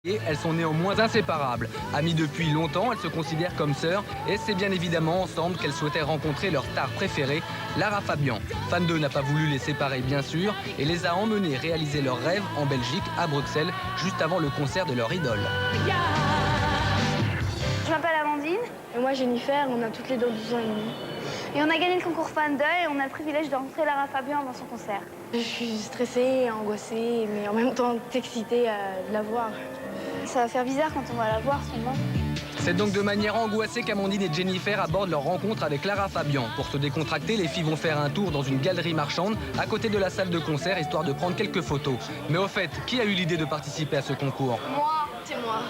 Elles sont néanmoins inséparables. Amies depuis longtemps, elles se considèrent comme sœurs et c'est bien évidemment ensemble qu'elles souhaitaient rencontrer leur star préférée, Lara Fabian. Fan 2 n'a pas voulu les séparer bien sûr et les a emmenés réaliser leurs rêves en Belgique, à Bruxelles, juste avant le concert de leur idole. Je m'appelle Amandine. Et moi Jennifer, on a toutes les deux 12 ans et demi. Et on a gagné le concours Fan 2 et on a le privilège de rencontrer Lara Fabian avant son concert. Je suis stressée, angoissée, mais en même temps excitée de la voir. Ça va faire bizarre quand on va la voir sûrement. C'est donc de manière angoissée qu'Amandine et Jennifer abordent leur rencontre avec Lara Fabian. Pour se décontracter, les filles vont faire un tour dans une galerie marchande à côté de la salle de concert, histoire de prendre quelques photos. Mais au fait, qui a eu l'idée de participer à ce concours? Moi. C'est moi.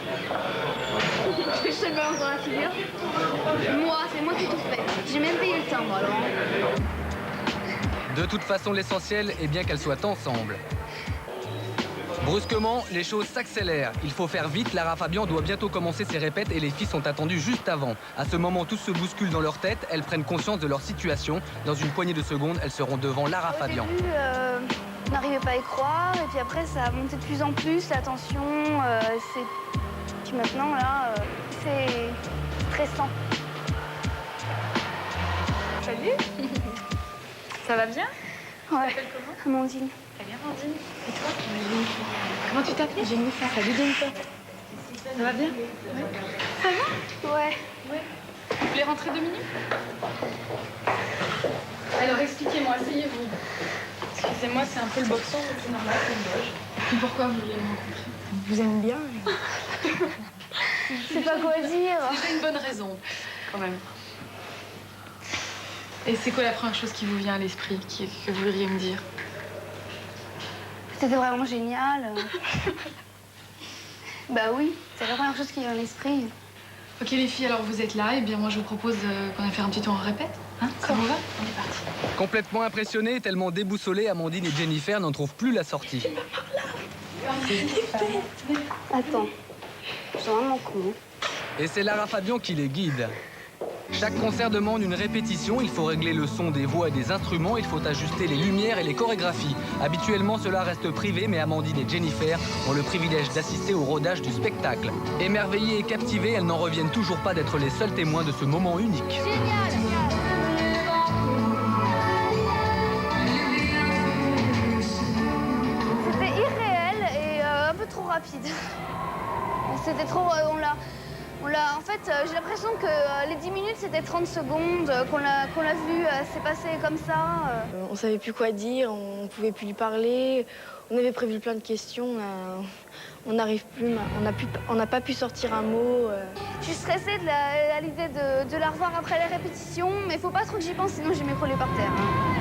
Je sais pas dans la figure. Moi, c'est moi qui ai tout fait. J'ai même payé le timbre alors. De toute façon, l'essentiel est bien qu'elles soient ensemble. Brusquement, les choses s'accélèrent. Il faut faire vite, Lara Fabian doit bientôt commencer ses répètes et les filles sont attendues juste avant. À ce moment, tout se bouscule dans leur tête, elles prennent conscience de leur situation. Dans une poignée de secondes, elles seront devant Lara Fabian. Au début, on n'arrivait pas à y croire et puis après ça a monté de plus en plus, la tension, puis maintenant là, c'est stressant. Salut. Ça va bien? Ouais. Tu t'appelles comment? Amandine. Très bien, Amandine. Et toi? Jennifer. Comment tu t'appelles? Jennifer. Salut Jennifer. Ça va bien? Ouais. Ça va? Ouais. Ouais. Vous voulez rentrer 2 minutes? Alors expliquez-moi, asseyez-vous. Excusez-moi, c'est un peu le boxon, mais c'est normal, c'est une loge. Et pourquoi vous voulez me rencontrer? Je vous aime bien. Je sais pas quoi dire. C'est une bonne raison, quand même. Et c'est quoi la première chose qui vous vient à l'esprit, que vous voudriez me dire? C'était vraiment génial. Bah oui, c'est la première chose qui vient à l'esprit. Ok les filles, alors vous êtes là, et bien moi je vous propose qu'on aille faire un petit tour en répète. Hein, ça vous va? On est parti. Complètement impressionnées, tellement déboussolées, Amandine et Jennifer n'en trouvent plus la sortie. Attends, je suis vraiment con. Et c'est Lara Fabian qui les guide. Chaque concert demande une répétition, il faut régler le son des voix et des instruments, il faut ajuster les lumières et les chorégraphies. Habituellement, cela reste privé, mais Amandine et Jennifer ont le privilège d'assister au rodage du spectacle. Émerveillées et captivées, elles n'en reviennent toujours pas d'être les seuls témoins de ce moment unique. Génial. C'était irréel et un peu trop rapide. C'était trop... En fait, j'ai l'impression que les 10 minutes, c'était 30 secondes, qu'on l'a vu, c'est passé comme ça. On savait plus quoi dire, on pouvait plus lui parler. On avait prévu plein de questions, on n'arrive plus, on n'a pas pu sortir un mot. Je suis stressée à l'idée de la revoir après les répétitions, mais faut pas trop que j'y pense, sinon j'ai m'écrouler par terre.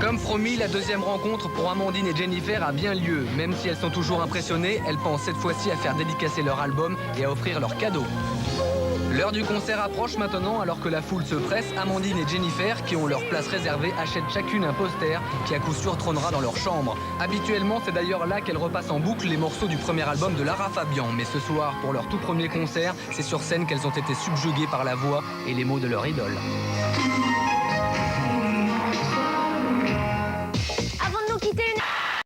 Comme promis, la deuxième rencontre pour Amandine et Jennifer a bien lieu. Même si elles sont toujours impressionnées, elles pensent cette fois-ci à faire dédicacer leur album et à offrir leurs cadeaux. L'heure du concert approche maintenant, alors que la foule se presse. Amandine et Jennifer, qui ont leur place réservée, achètent chacune un poster qui à coup sûr trônera dans leur chambre. Habituellement, c'est d'ailleurs là qu'elles repassent en boucle les morceaux du premier album de Lara Fabian. Mais ce soir, pour leur tout premier concert, c'est sur scène qu'elles ont été subjuguées par la voix et les mots de leur idole.